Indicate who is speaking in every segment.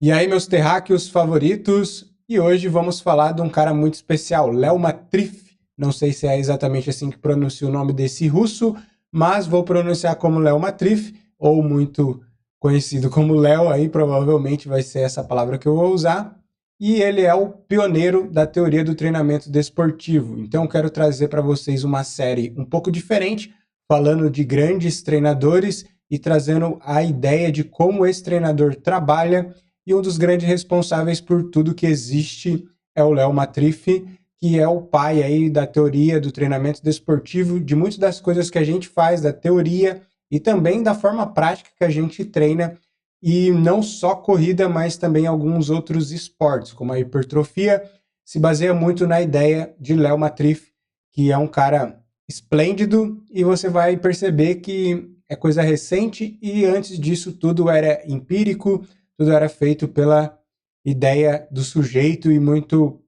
Speaker 1: E aí, meus terráqueos favoritos? E hoje vamos falar de um cara muito especial, Léo Matrif. Não sei se é exatamente assim que pronuncia o nome desse russo, mas vou pronunciar como Léo Matrif, ou muito conhecido como Léo, aí provavelmente vai ser essa palavra que eu vou usar. E ele é o pioneiro da teoria do treinamento desportivo. Então, quero trazer para vocês uma série um pouco diferente, falando de grandes treinadores e trazendo a ideia de como esse treinador trabalha, e um dos grandes responsáveis por tudo que existe é o Léo Matrif, que é o pai aí da teoria do treinamento desportivo, de muitas das coisas que a gente faz, da teoria e também da forma prática que a gente treina, e não só corrida, mas também alguns outros esportes, como a hipertrofia, se baseia muito na ideia de Léo Matrif, que é um cara esplêndido, e você vai perceber que é coisa recente e antes disso tudo era empírico, tudo era feito pela ideia do sujeito e muito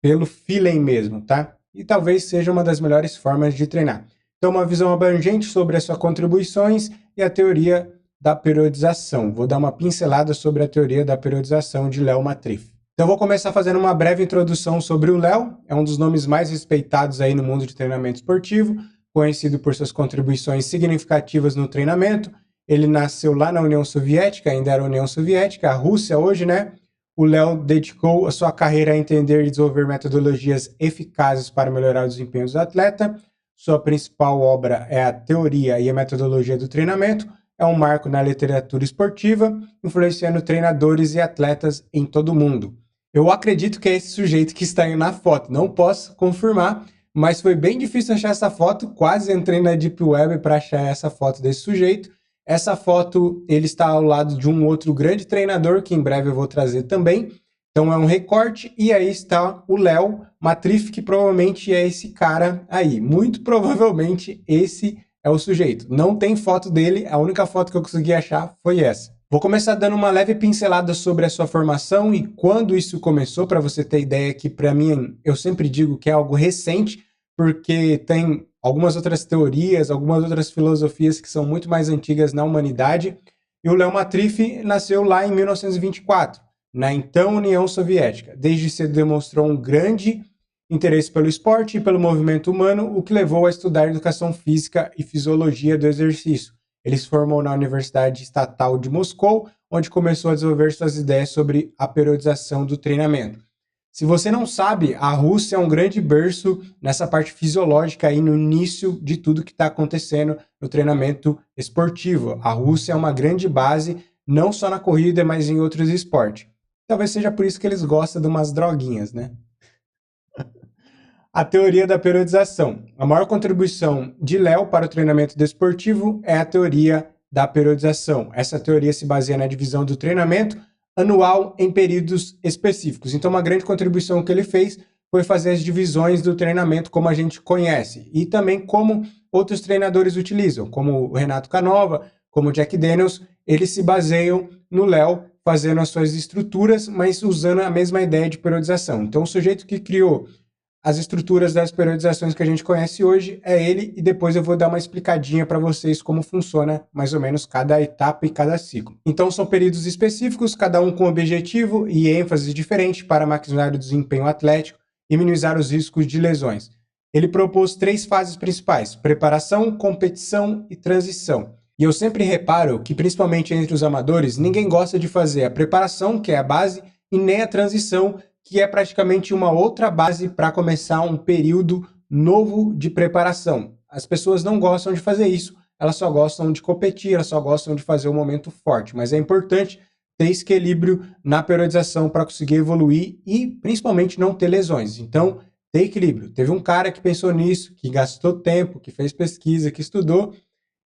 Speaker 1: pelo feeling mesmo, tá? E talvez seja uma das melhores formas de treinar. Então, uma visão abrangente sobre as suas contribuições e a teoria da periodização. Vou dar uma pincelada sobre a teoria da periodização de Léo Matrif. Então, vou começar fazendo uma breve introdução sobre o Léo. É um dos nomes mais respeitados aí no mundo de treinamento esportivo, conhecido por suas contribuições significativas no treinamento. Ele nasceu lá na União Soviética, ainda era a União Soviética, a Rússia hoje, né? O Léo dedicou a sua carreira a entender e desenvolver metodologias eficazes para melhorar o desempenho do atleta. Sua principal obra é a Teoria e a Metodologia do Treinamento. É um marco na literatura esportiva, influenciando treinadores e atletas em todo o mundo. Eu acredito que é esse sujeito que está aí na foto. Não posso confirmar, mas foi bem difícil achar essa foto. Quase entrei na Deep Web para achar essa foto desse sujeito. Essa foto, ele está ao lado de um outro grande treinador, que em breve eu vou trazer também. Então é um recorte, e aí está o Léo Matrif, que provavelmente é esse cara aí. Muito provavelmente esse é o sujeito. Não tem foto dele, a única foto que eu consegui achar foi essa. Vou começar dando uma leve pincelada sobre a sua formação e quando isso começou, para você ter ideia que, para mim, eu sempre digo que é algo recente, porque tem algumas outras teorias, algumas outras filosofias que são muito mais antigas na humanidade. E o Léo Matrif nasceu lá em 1924, na então União Soviética. Desde cedo demonstrou um grande interesse pelo esporte e pelo movimento humano, o que levou a estudar educação física e fisiologia do exercício. Ele se formou na Universidade Estatal de Moscou, onde começou a desenvolver suas ideias sobre a periodização do treinamento. Se você não sabe, a Rússia é um grande berço nessa parte fisiológica aí no início de tudo que está acontecendo no treinamento esportivo. A Rússia é uma grande base, não só na corrida, mas em outros esportes. Talvez seja por isso que eles gostam de umas droguinhas, né? A teoria da periodização. A maior contribuição de Léo para o treinamento desportivo é a teoria da periodização. Essa teoria se baseia na divisão do treinamento anual em períodos específicos. Então, uma grande contribuição que ele fez foi fazer as divisões do treinamento como a gente conhece e também como outros treinadores utilizam, como o Renato Canova, como o Jack Daniels. Eles se baseiam no Léo fazendo as suas estruturas, mas usando a mesma ideia de periodização. Então, o sujeito que criou as estruturas das periodizações que a gente conhece hoje é ele, e depois eu vou dar uma explicadinha para vocês como funciona mais ou menos cada etapa e cada ciclo. Então são períodos específicos, cada um com objetivo e ênfase diferente para maximizar o desempenho atlético e minimizar os riscos de lesões. Ele propôs 3 fases principais: preparação, competição e transição. E eu sempre reparo que, principalmente entre os amadores, ninguém gosta de fazer a preparação, que é a base, e nem a transição, que é praticamente uma outra base para começar um período novo de preparação. As pessoas não gostam de fazer isso, elas só gostam de competir, elas só gostam de fazer um momento forte, mas é importante ter esse equilíbrio na periodização para conseguir evoluir e principalmente não ter lesões. Então, ter equilíbrio. Teve um cara que pensou nisso, que gastou tempo, que fez pesquisa, que estudou,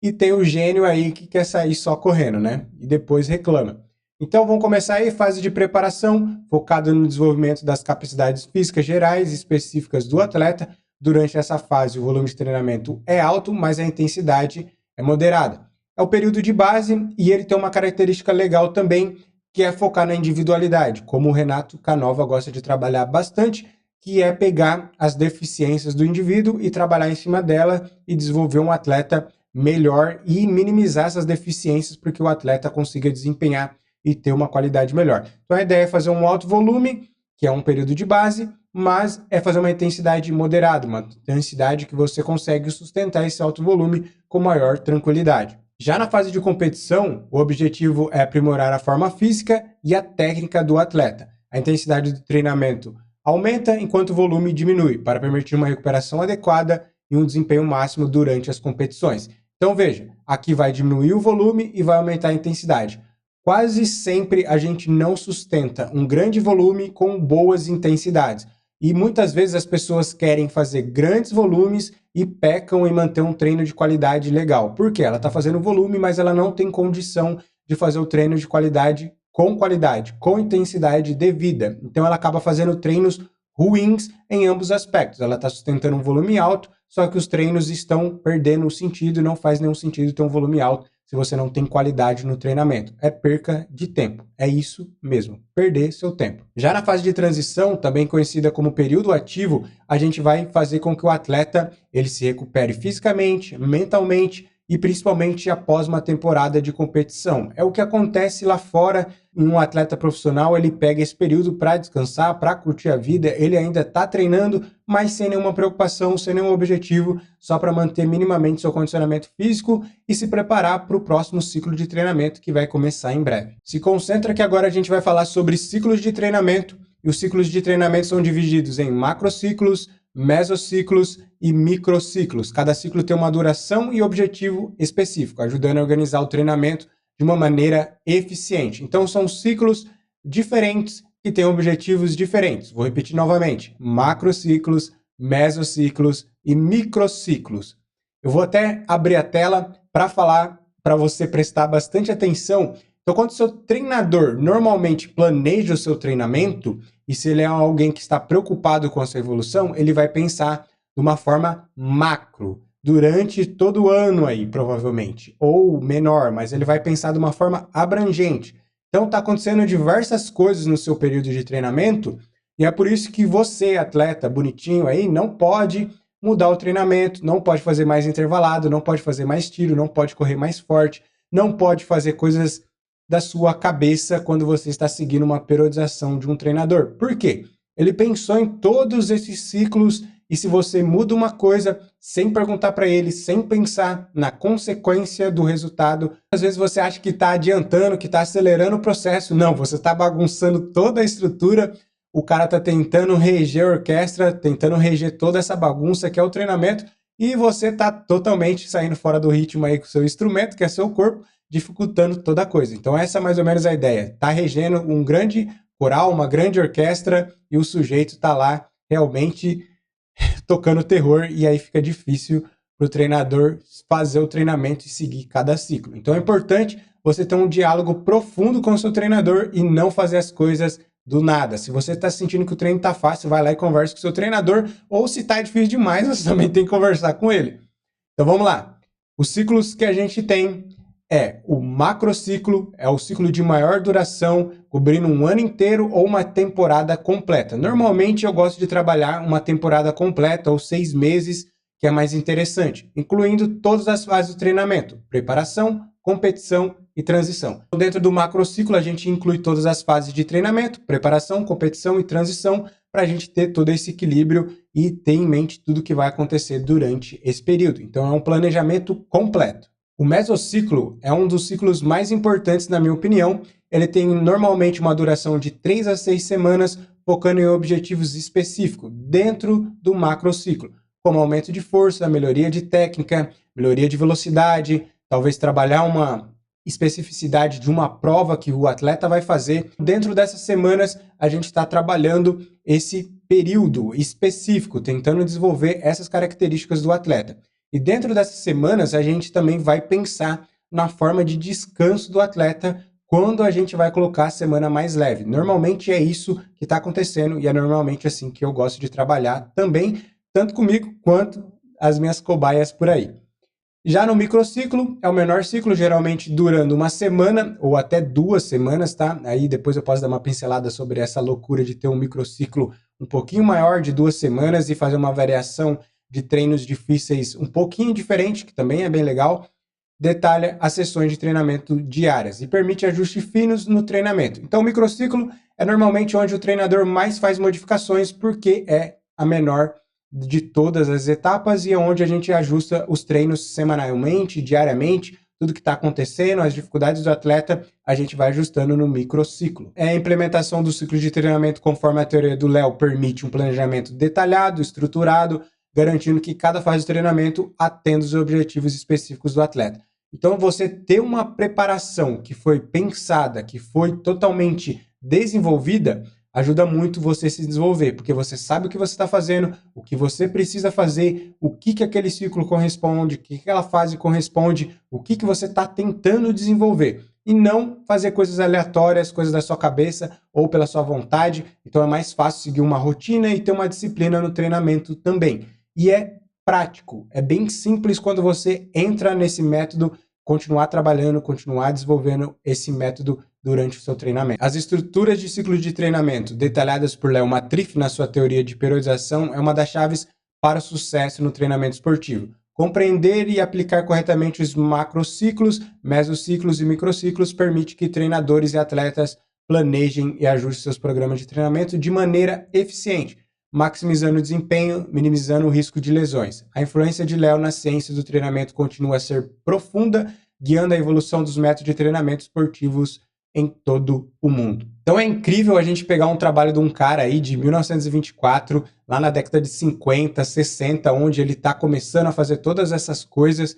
Speaker 1: e tem o gênio aí que quer sair só correndo, né? E depois reclama. Então vamos começar aí, fase de preparação, focada no desenvolvimento das capacidades físicas gerais específicas do atleta. Durante essa fase, o volume de treinamento é alto, mas a intensidade é moderada. É o período de base e ele tem uma característica legal também, que é focar na individualidade, como o Renato Canova gosta de trabalhar bastante, que é pegar as deficiências do indivíduo e trabalhar em cima dela e desenvolver um atleta melhor e minimizar essas deficiências para que o atleta consiga desempenhar e ter uma qualidade melhor. Então a ideia é fazer um alto volume, que é um período de base, mas é fazer uma intensidade moderada, uma intensidade que você consegue sustentar esse alto volume com maior tranquilidade. Já na fase de competição, o objetivo é aprimorar a forma física e a técnica do atleta. A intensidade do treinamento aumenta enquanto o volume diminui, para permitir uma recuperação adequada e um desempenho máximo durante as competições. Então veja, aqui vai diminuir o volume e vai aumentar a intensidade. Quase sempre a gente não sustenta um grande volume com boas intensidades. E muitas vezes as pessoas querem fazer grandes volumes e pecam em manter um treino de qualidade legal. Por quê? Ela está fazendo volume, mas ela não tem condição de fazer o treino de qualidade, com intensidade devida. Então ela acaba fazendo treinos ruins em ambos aspectos. Ela está sustentando um volume alto, só que os treinos estão perdendo o sentido e não faz nenhum sentido ter um volume alto se você não tem qualidade no treinamento. É perca de tempo. É isso mesmo, perder seu tempo. Já na fase de transição, também conhecida como período ativo, a gente vai fazer com que o atleta ele se recupere fisicamente, mentalmente e principalmente após uma temporada de competição. É o que acontece lá fora. Em um atleta profissional, ele pega esse período para descansar, para curtir a vida, ele ainda está treinando, mas sem nenhuma preocupação, sem nenhum objetivo, só para manter minimamente seu condicionamento físico e se preparar para o próximo ciclo de treinamento que vai começar em breve. Se concentra que agora a gente vai falar sobre ciclos de treinamento, e os ciclos de treinamento são divididos em macrociclos, mesociclos e microciclos. Cada ciclo tem uma duração e objetivo específico, ajudando a organizar o treinamento de uma maneira eficiente. Então são ciclos diferentes que têm objetivos diferentes. Vou repetir novamente: macrociclos, mesociclos e microciclos. Eu vou até abrir a tela para falar, para você prestar bastante atenção. Então, quando o seu treinador normalmente planeja o seu treinamento, e se ele é alguém que está preocupado com a sua evolução, ele vai pensar de uma forma macro, durante todo o ano aí, provavelmente, ou menor, mas ele vai pensar de uma forma abrangente. Então, está acontecendo diversas coisas no seu período de treinamento, e é por isso que você, atleta bonitinho aí, não pode mudar o treinamento, não pode fazer mais intervalado, não pode fazer mais tiro, não pode correr mais forte, não pode fazer coisas da sua cabeça quando você está seguindo uma periodização de um treinador. Por quê? Ele pensou em todos esses ciclos e se você muda uma coisa sem perguntar para ele, sem pensar na consequência do resultado, às vezes você acha que está adiantando, que está acelerando o processo. Não, você está bagunçando toda a estrutura, o cara está tentando reger a orquestra, tentando reger toda essa bagunça que é o treinamento e você está totalmente saindo fora do ritmo aí com o seu instrumento, que é seu corpo, dificultando toda a coisa. Então essa é mais ou menos a ideia. Está regendo um grande coral, uma grande orquestra e o sujeito está lá realmente tocando terror e aí fica difícil para o treinador fazer o treinamento e seguir cada ciclo. Então é importante você ter um diálogo profundo com o seu treinador e não fazer as coisas do nada. Se você está sentindo que o treino está fácil, vai lá e conversa com o seu treinador, ou se está difícil demais, você também tem que conversar com ele. Então vamos lá. Os ciclos que a gente tem é o macrociclo, é o ciclo de maior duração, cobrindo um ano inteiro ou uma temporada completa. Normalmente eu gosto de trabalhar uma temporada completa ou 6 meses, que é mais interessante, incluindo todas as fases do treinamento: preparação, competição e transição. Dentro do macrociclo a gente inclui todas as fases de treinamento, preparação, competição e transição, para a gente ter todo esse equilíbrio e ter em mente tudo que vai acontecer durante esse período. Então é um planejamento completo. O mesociclo é um dos ciclos mais importantes, na minha opinião. Ele tem normalmente uma duração de 3 a 6 semanas, focando em objetivos específicos dentro do macrociclo, como aumento de força, melhoria de técnica, melhoria de velocidade, talvez trabalhar uma especificidade de uma prova que o atleta vai fazer. Dentro dessas semanas, a gente está trabalhando esse período específico, tentando desenvolver essas características do atleta. E dentro dessas semanas, a gente também vai pensar na forma de descanso do atleta quando a gente vai colocar a semana mais leve. Normalmente é isso que está acontecendo e é normalmente assim que eu gosto de trabalhar também, tanto comigo quanto as minhas cobaias por aí. Já no microciclo, é o menor ciclo, geralmente durando uma semana ou até 2 semanas, tá? Aí depois eu posso dar uma pincelada sobre essa loucura de ter um microciclo um pouquinho maior de 2 semanas e fazer uma variação de treinos difíceis um pouquinho diferente, que também é bem legal. detalha as sessões de treinamento diárias e permite ajustes finos no treinamento. Então, o microciclo é normalmente onde o treinador mais faz modificações, porque é a menor de todas as etapas e é onde a gente ajusta os treinos semanalmente, diariamente, tudo que está acontecendo, as dificuldades do atleta, a gente vai ajustando no microciclo. A implementação do ciclo de treinamento, conforme a teoria do Léo, permite um planejamento detalhado, estruturado, garantindo que cada fase de treinamento atenda os objetivos específicos do atleta. Então, você ter uma preparação que foi pensada, que foi totalmente desenvolvida, ajuda muito você a se desenvolver, porque você sabe o que você está fazendo, o que você precisa fazer, o que aquele ciclo corresponde, o que aquela fase corresponde, o que você está tentando desenvolver. E não fazer coisas aleatórias, coisas da sua cabeça ou pela sua vontade. Então é mais fácil seguir uma rotina e ter uma disciplina no treinamento também. E é prático, é bem simples quando você entra nesse método, continuar trabalhando, continuar desenvolvendo esse método durante o seu treinamento. As estruturas de ciclo de treinamento detalhadas por Léo Matriff na sua teoria de periodização é uma das chaves para o sucesso no treinamento esportivo. Compreender e aplicar corretamente os macrociclos, mesociclos e microciclos permite que treinadores e atletas planejem e ajustem seus programas de treinamento de maneira eficiente, maximizando o desempenho, minimizando o risco de lesões. A influência de Léo na ciência do treinamento continua a ser profunda, guiando a evolução dos métodos de treinamento esportivos em todo o mundo. Então é incrível a gente pegar um trabalho de um cara aí de 1924, lá na década de 50, 60, onde ele está começando a fazer todas essas coisas,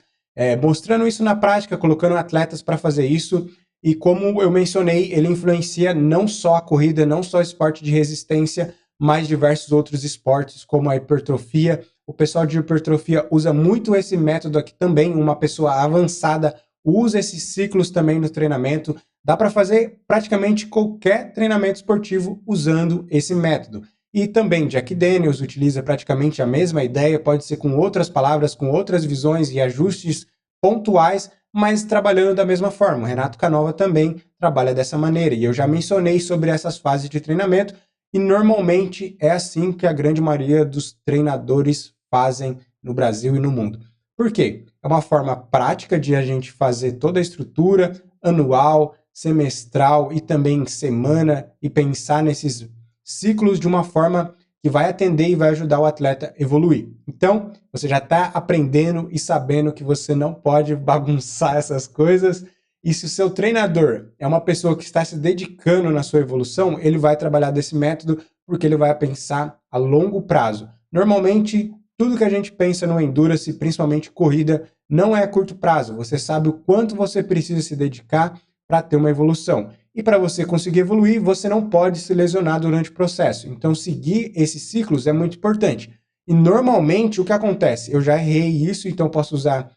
Speaker 1: mostrando isso na prática, colocando atletas para fazer isso. E como eu mencionei, ele influencia não só a corrida, não só o esporte de resistência, mas diversos outros esportes, como a hipertrofia. O pessoal de hipertrofia usa muito esse método aqui também, uma pessoa avançada usa esses ciclos também no treinamento. Dá para fazer praticamente qualquer treinamento esportivo usando esse método. E também Jack Daniels utiliza praticamente a mesma ideia, pode ser com outras palavras, com outras visões e ajustes pontuais, mas trabalhando da mesma forma. O Renato Canova também trabalha dessa maneira. E eu já mencionei sobre essas fases de treinamento, e normalmente é assim que a grande maioria dos treinadores fazem no Brasil e no mundo. Por quê? É uma forma prática de a gente fazer toda a estrutura anual, semestral e também semana e pensar nesses ciclos de uma forma que vai atender e vai ajudar o atleta a evoluir. Então, você já está aprendendo e sabendo que você não pode bagunçar essas coisas. E se o seu treinador é uma pessoa que está se dedicando na sua evolução, ele vai trabalhar desse método porque ele vai pensar a longo prazo. Normalmente, tudo que a gente pensa no Endurance, principalmente corrida, não é a curto prazo. Você sabe o quanto você precisa se dedicar para ter uma evolução. E para você conseguir evoluir, você não pode se lesionar durante o processo. Então, seguir esses ciclos é muito importante. E normalmente, o que acontece? Eu já errei isso, então posso usar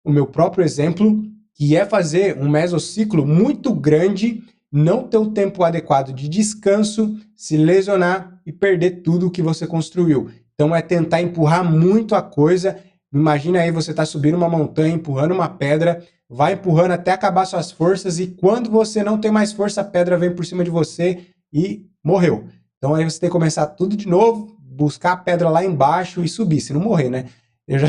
Speaker 1: o meu próprio exemplo, que é fazer um mesociclo muito grande, não ter o tempo adequado de descanso, se lesionar e perder tudo que você construiu. Então é tentar empurrar muito a coisa. Imagina aí você está subindo uma montanha, empurrando uma pedra, vai empurrando até acabar suas forças e quando você não tem mais força, a pedra vem por cima de você e morreu. Então aí você tem que começar tudo de novo, buscar a pedra lá embaixo e subir, se não morrer, né? Eu já...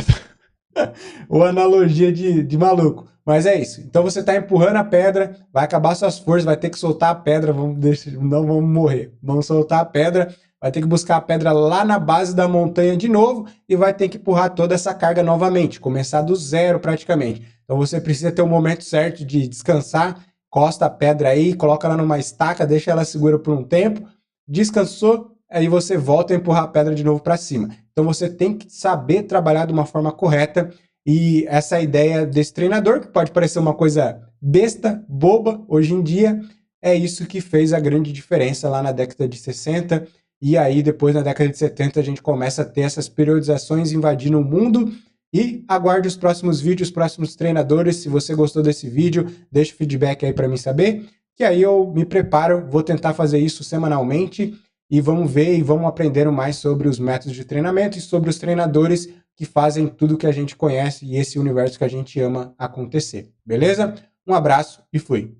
Speaker 1: Ou analogia de maluco. Mas é isso. Então você está empurrando a pedra, vai acabar suas forças, vai ter que soltar a pedra, não vamos morrer. Vamos soltar a pedra, vai ter que buscar a pedra lá na base da montanha de novo e vai ter que empurrar toda essa carga novamente, começar do zero praticamente. Então você precisa ter o momento certo de descansar, costa a pedra aí, coloca ela numa estaca, deixa ela segura por um tempo, descansou, aí você volta a empurrar a pedra de novo para cima. Então você tem que saber trabalhar de uma forma correta. E essa ideia desse treinador, que pode parecer uma coisa besta, boba, hoje em dia, é isso que fez a grande diferença lá na década de 60. E aí, depois, na década de 70, a gente começa a ter essas periodizações invadindo o mundo. E aguarde os próximos vídeos, os próximos treinadores. Se você gostou desse vídeo, deixa o feedback aí para mim saber. Que aí eu me preparo, vou tentar fazer isso semanalmente. E vamos ver e vamos aprendendo mais sobre os métodos de treinamento e sobre os treinadores que fazem tudo que a gente conhece e esse universo que a gente ama acontecer. Beleza? Um abraço e fui!